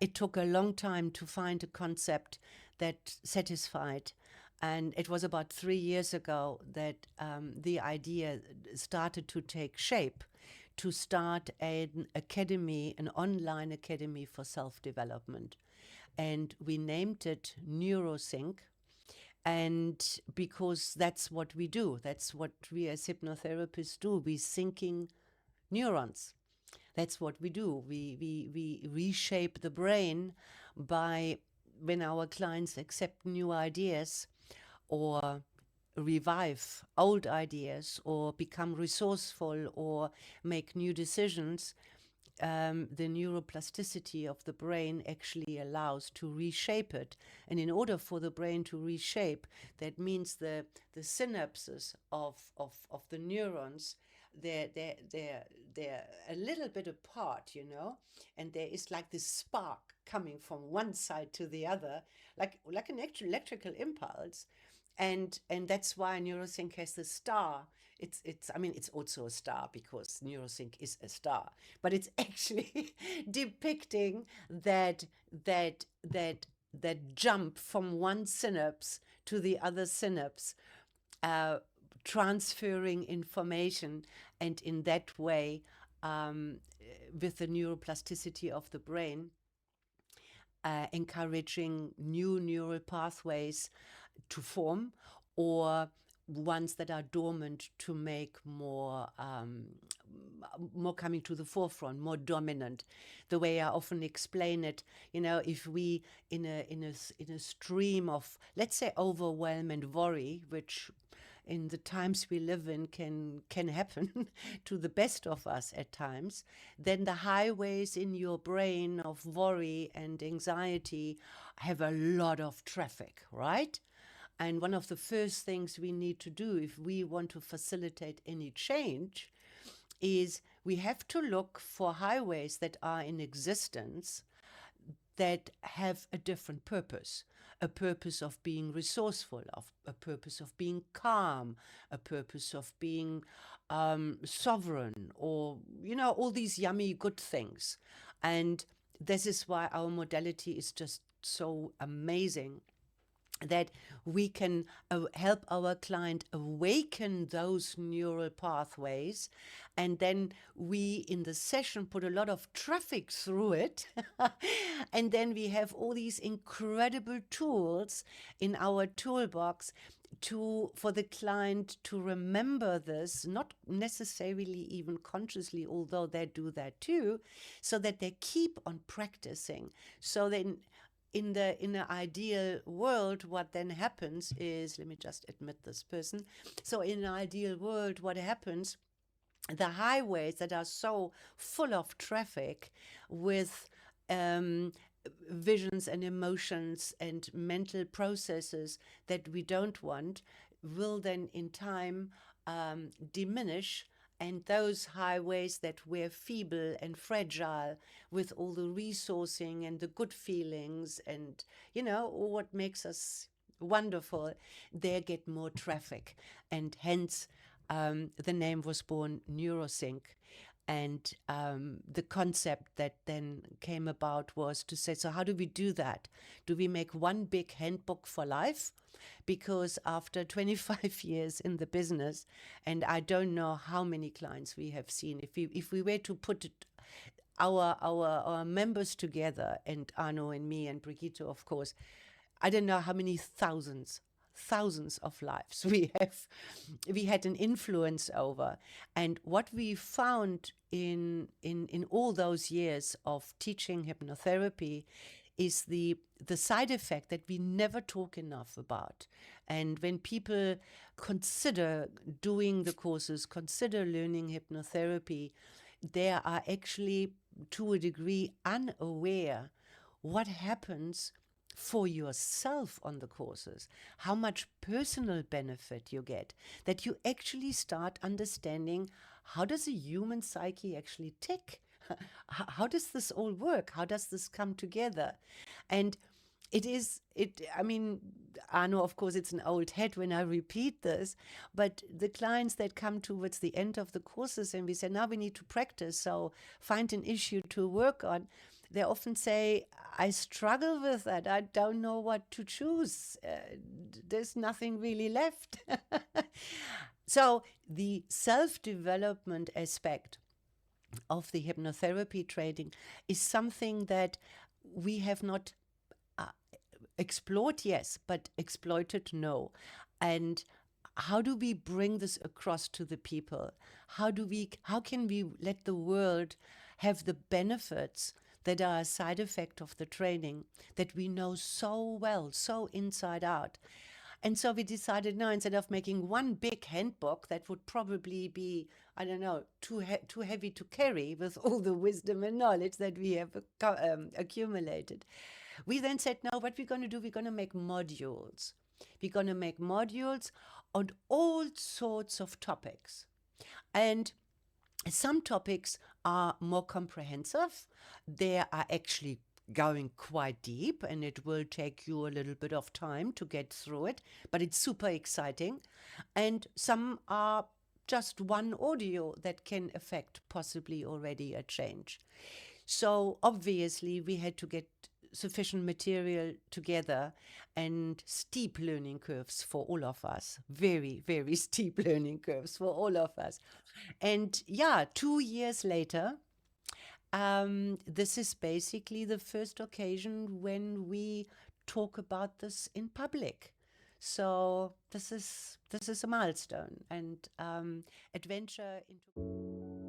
it took a long time to find a concept that satisfied. And it was about 3 years ago that the idea started to take shape, to start an academy, an online academy for self-development. And we named it NeuroSync. And because that's what we do, that's what we as hypnotherapists do. We syncing neurons. That's what we do. We reshape the brain by, when our clients accept new ideas or revive old ideas or become resourceful or make new decisions, the neuroplasticity of the brain actually allows to reshape it. And in order for the brain to reshape, that means the synapses of the neurons, they're a little bit apart, you know, and there is like this spark coming from one side to the other, like an actual electrical impulse. And that's why NeuroSync has the star. I mean, it's also a star because NeuroSync is a star, but it's actually depicting that jump from one synapse to the other synapse, transferring information, and in that way, with the neuroplasticity of the brain, encouraging new neural pathways to form, or ones that are dormant to make more coming to the forefront, more dominant. The way I often explain it, you know, if we in a stream of, let's say, overwhelm and worry, which in the times we live in can happen to the best of us at times, then the highways in your brain of worry and anxiety have a lot of traffic, right? And one of the first things we need to do if we want to facilitate any change is we have to look for highways that are in existence that have a different purpose, a purpose of being resourceful, a purpose of being calm, a purpose of being sovereign, or, you know, all these yummy good things. And this is why our modality is just so amazing, that we can help our client awaken those neural pathways, and then we in the session put a lot of traffic through it and then we have all these incredible tools in our toolbox for the client to remember this, not necessarily even consciously, although they do that too, so that they keep on practicing. So then in the ideal world, what then happens is, let me just admit this person. So in an ideal world, what happens, the highways that are so full of traffic with visions and emotions and mental processes that we don't want will then in time diminish. And those highways that were feeble and fragile, with all the resourcing and the good feelings and, you know, what makes us wonderful, they get more traffic. And hence, the name was born NeuroSync. And the concept that then came about was to say, so how do we do that? Do we make one big handbook for life? Because after 25 years in the business, and I don't know how many clients we have seen, if we were to put our members together, and Arno and me and Brigitte, of course, I don't know how many thousands of lives we had an influence over. And what we found in all those years of teaching hypnotherapy is the side effect that we never talk enough about. And when people consider doing the courses, consider learning hypnotherapy, they are actually, to a degree, unaware what happens for yourself on the courses, how much personal benefit you get, that you actually start understanding, how does a human psyche actually tick? How does this all work? How does this come together? And I mean, Arno, of course, it's an old hat when I repeat this, but the clients that come towards the end of the courses and we say, now we need to practice, so find an issue to work on, they often say, I struggle with that. I don't know what to choose. There's nothing really left. So the self-development aspect of the hypnotherapy training is something that we have not uh, explored, yes, but exploited, no. And how do we bring this across to the people? How can we let the world have the benefits that are a side effect of the training that we know so well, so inside out? And so we decided, no, instead of making one big handbook that would probably be, I don't know, too heavy to carry with all the wisdom and knowledge that we have accumulated, we then said, no, what we're going to do, we're going to make modules. We're going to make modules on all sorts of topics. And some topics are more comprehensive. They are actually going quite deep, and it will take you a little bit of time to get through it, but it's super exciting. And some are just one audio that can affect possibly already a change. So obviously, we had to get sufficient material together, and steep learning curves for all of us. Very, very steep learning curves for all of us. And yeah, 2 years later, this is basically the first occasion when we talk about this in public. So this is a milestone and adventure into.